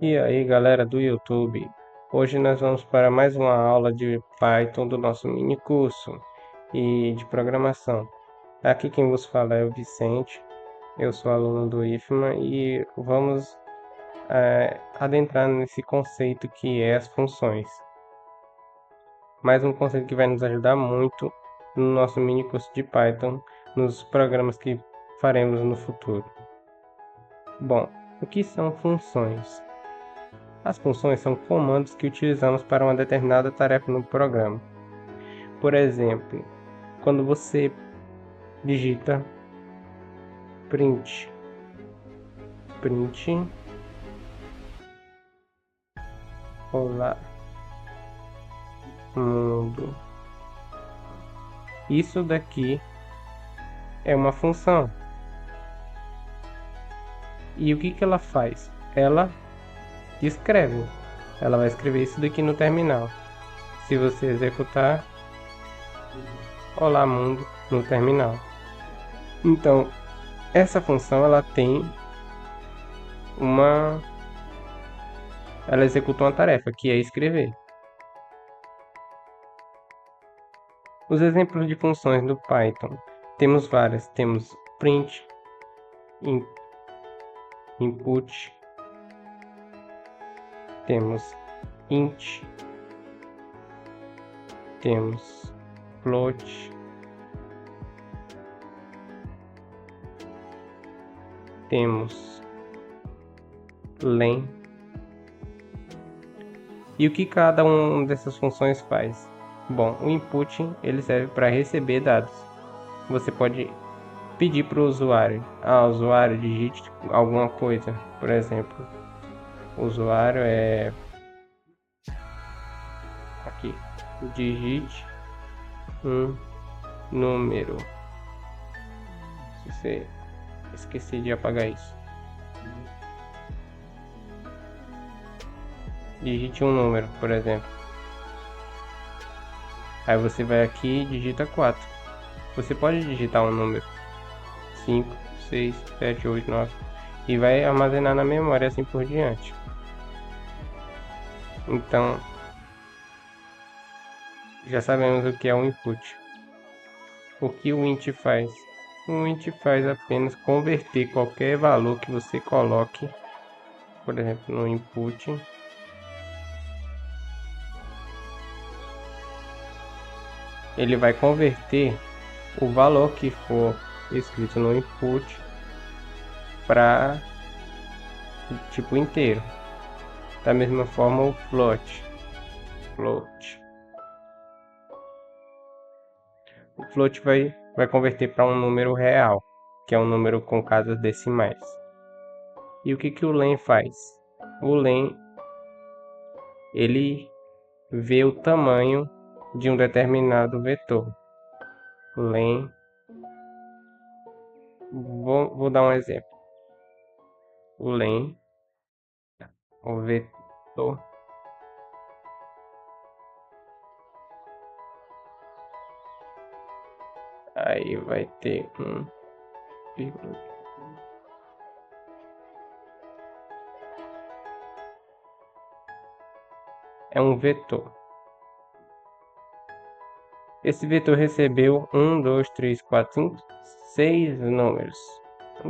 E aí, galera do YouTube, hoje nós vamos para mais uma aula de Python do nosso mini curso e de programação. Aqui quem vos fala é o Vicente, eu sou aluno do IFMA e vamos adentrar nesse conceito que é as funções. Mais um conceito que vai nos ajudar muito no nosso mini curso de Python, nos programas que faremos no futuro. Bom, o que são funções? As funções são comandos que utilizamos para uma determinada tarefa no programa. Por exemplo, quando você digita print olá mundo, isso daqui é uma função. E o que ela faz? Ela escreve. Ela vai escrever isso daqui no terminal. Se você executar olá mundo no terminal. Então, essa função ela executa uma tarefa, que é escrever. Os exemplos de funções do Python, temos várias. Temos print, input, temos int, temos float, temos len. E o que cada uma dessas funções faz? Bom, o input ele serve para receber dados. Você pode pedir para o usuário, usuário digite alguma coisa. Por exemplo, o usuário aqui, digite um número. Se você esqueci de apagar isso, digite um número, por exemplo. Aí você vai aqui e digita 4. Você pode digitar um número 5, 6, 7, 8, 9 e vai armazenar na memória assim por diante. Então, já sabemos o que é o input. O que o int faz? O int faz apenas converter qualquer valor que você coloque, por exemplo, no input, ele vai converter o valor que for escrito no input para tipo inteiro. Da mesma forma o float. O float vai converter para um número real, que é um número com casas decimais. E o que o len faz? O len ele vê o tamanho de um determinado vetor. Len, vou dar um exemplo. O len, o vetor, aí vai ter é um vetor. Esse vetor recebeu 1, 2, 3, 4, 5, 6 números.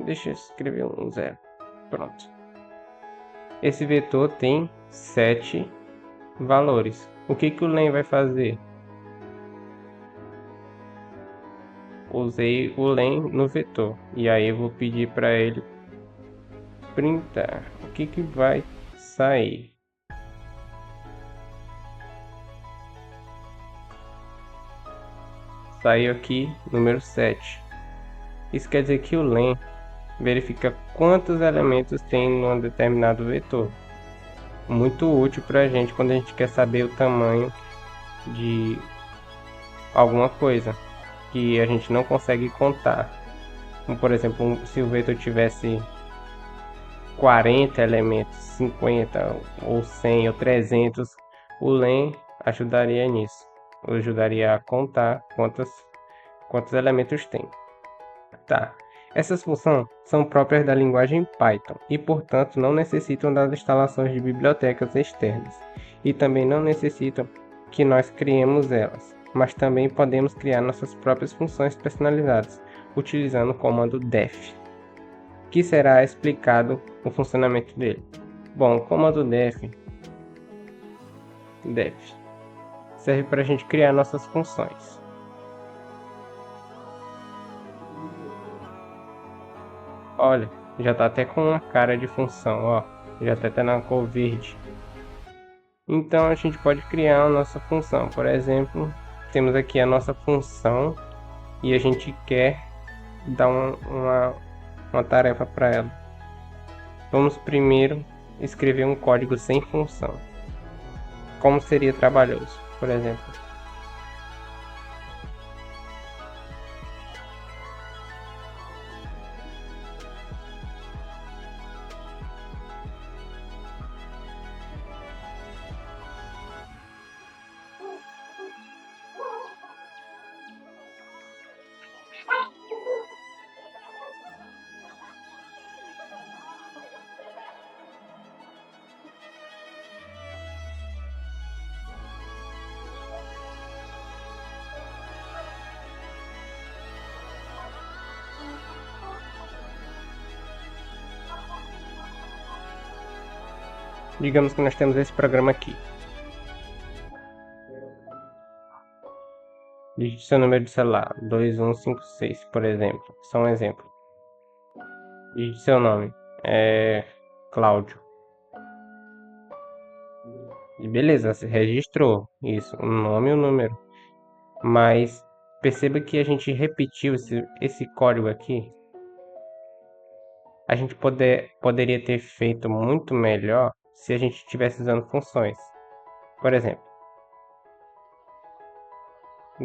Deixa eu escrever um 0. Pronto. Esse vetor tem 7 valores. O que o len vai fazer? Usei o len no vetor. E aí eu vou pedir para ele printar. O que vai sair? Saiu aqui número 7. Isso quer dizer que o len verifica quantos elementos tem num determinado vetor. Muito útil para a gente quando a gente quer saber o tamanho de alguma coisa que a gente não consegue contar. Como, por exemplo, se o vetor tivesse 40 elementos, 50 ou 100 ou 300, o len ajudaria nisso. Ajudaria a contar quantos elementos tem. Tá. Essas funções são próprias da linguagem Python e, portanto, não necessitam das instalações de bibliotecas externas e também não necessitam que nós criemos elas, mas também podemos criar nossas próprias funções personalizadas utilizando o comando def, que será explicado o funcionamento dele. Bom, o comando def serve para a gente criar nossas funções. Olha, já está até com uma cara de função, ó, já está até na cor verde. Então a gente pode criar a nossa função. Por exemplo, temos aqui a nossa função e a gente quer dar uma tarefa para ela. Vamos primeiro escrever um código sem função. Como seria trabalhoso, por exemplo. Digamos que nós temos esse programa aqui. Digite seu número de celular, 2156, por exemplo. Só um exemplo. Digite seu nome, Cláudio. E beleza, você registrou isso, o nome e o número. Mas perceba que a gente repetiu esse código aqui. A gente poderia ter feito muito melhor se a gente estivesse usando funções. Por exemplo,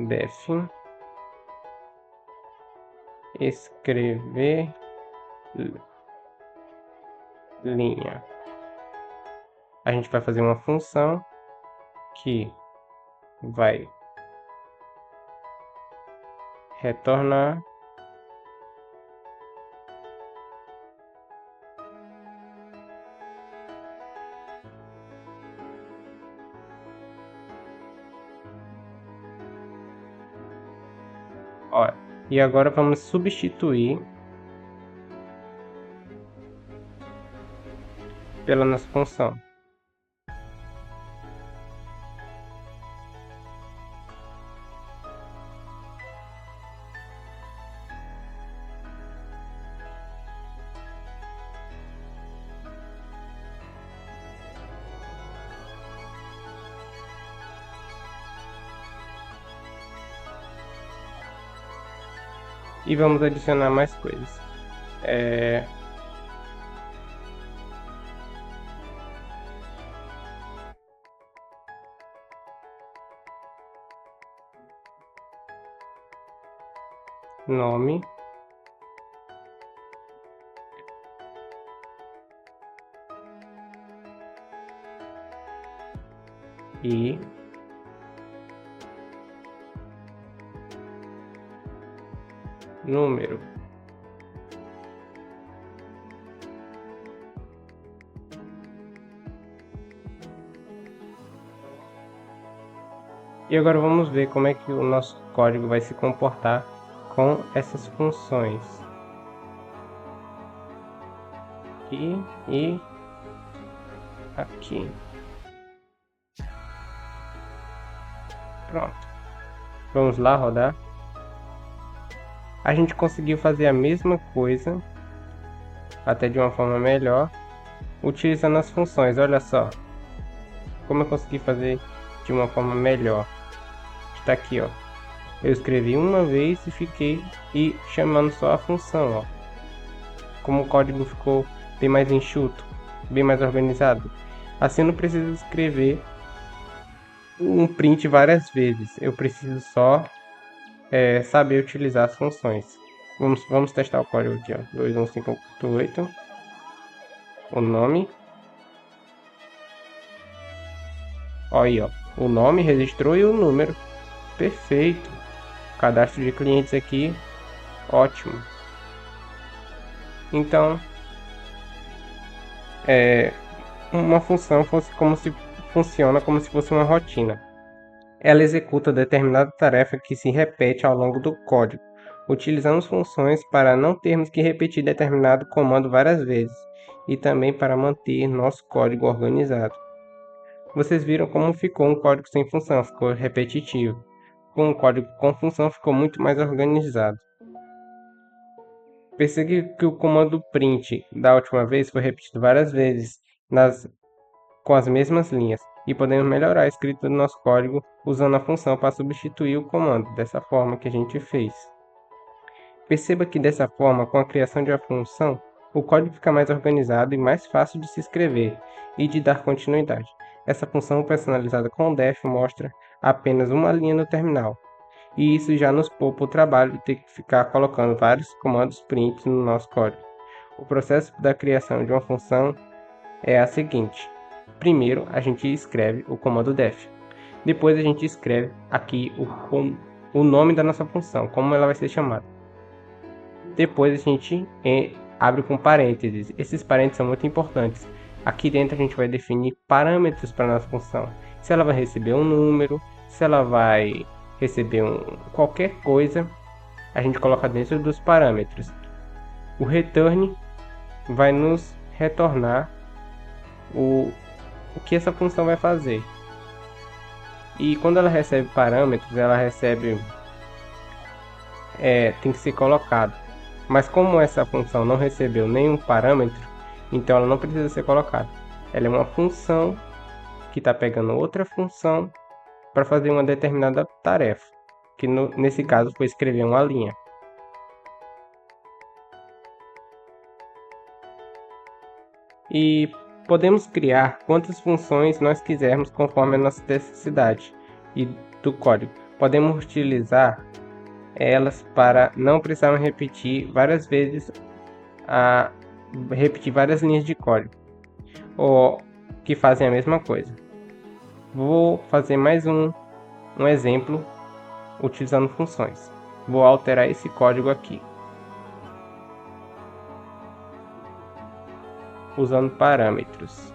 def escrever linha. A gente vai fazer uma função que vai retornar ó, e agora vamos substituir pela nossa função. E vamos adicionar mais coisas. Nome e número. E agora vamos ver como é que o nosso código vai se comportar com essas funções. Aqui e aqui. Pronto. Vamos lá rodar. A gente conseguiu fazer a mesma coisa, até de uma forma melhor, utilizando as funções. Olha só como eu consegui fazer de uma forma melhor. Está aqui, ó. Eu escrevi uma vez e fiquei chamando só a função, ó. Como o código ficou bem mais enxuto, bem mais organizado. Assim eu não preciso escrever um print várias vezes. Eu preciso só saber utilizar as funções. Vamos testar o código aqui, ó. 215.8. O nome. Olha aí, ó. O nome registrou e o número. Perfeito. Cadastro de clientes aqui. Ótimo. Então, uma função funciona como se fosse uma rotina. Ela executa determinada tarefa que se repete ao longo do código. Utilizamos funções para não termos que repetir determinado comando várias vezes e também para manter nosso código organizado. Vocês viram como ficou um código sem função, ficou repetitivo. Com um código com função ficou muito mais organizado. Percebi que o comando print da última vez foi repetido várias vezes com as mesmas linhas, e podemos melhorar a escrita do nosso código usando a função para substituir o comando, dessa forma que a gente fez. Perceba que dessa forma, com a criação de uma função, o código fica mais organizado e mais fácil de se escrever e de dar continuidade. Essa função personalizada com o def mostra apenas uma linha no terminal, e isso já nos poupa o trabalho de ter que ficar colocando vários comandos print no nosso código. O processo da criação de uma função é a seguinte: primeiro a gente escreve o comando def, depois a gente escreve aqui o nome da nossa função, como ela vai ser chamada. Depois a gente abre com parênteses. Esses parênteses são muito importantes. Aqui dentro a gente vai definir parâmetros para a nossa função. Se ela vai receber um número, se ela vai receber qualquer coisa, a gente coloca dentro dos parâmetros. O return vai nos retornar o que essa função vai fazer. E quando ela recebe parâmetros, ela recebe tem que ser colocado. Mas como essa função não recebeu nenhum parâmetro, então ela não precisa ser colocada. Ela é uma função que está pegando outra função para fazer uma determinada tarefa, que nesse caso foi escrever uma linha. E podemos criar quantas funções nós quisermos conforme a nossa necessidade e do código. Podemos utilizar elas para não precisar repetir várias vezes repetir várias linhas de código ou que fazem a mesma coisa. Vou fazer mais um exemplo utilizando funções. Vou alterar esse código aqui usando parâmetros.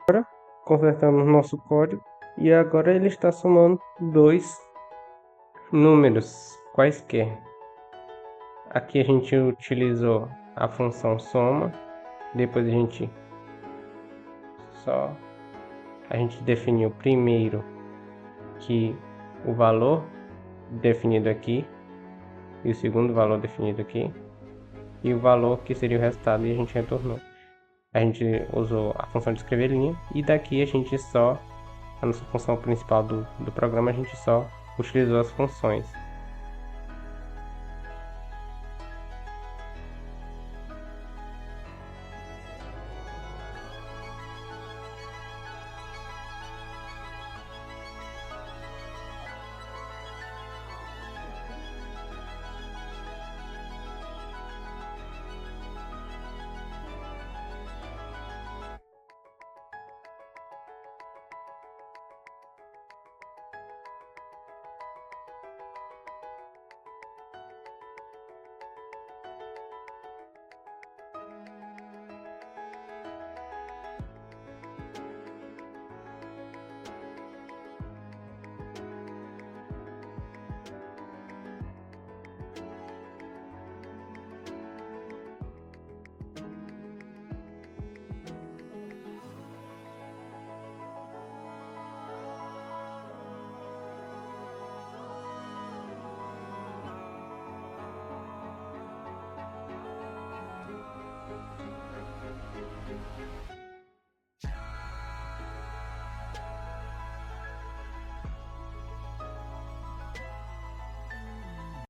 Agora consertamos nosso código e agora ele está somando dois números quaisquer. Aqui a gente utilizou a função soma, depois a gente definiu primeiro que o valor definido aqui e o segundo valor definido aqui e o valor que seria o resultado, e a gente retornou. A gente usou a função de escrever linha e daqui a nossa função principal do programa, a gente só utilizou as funções.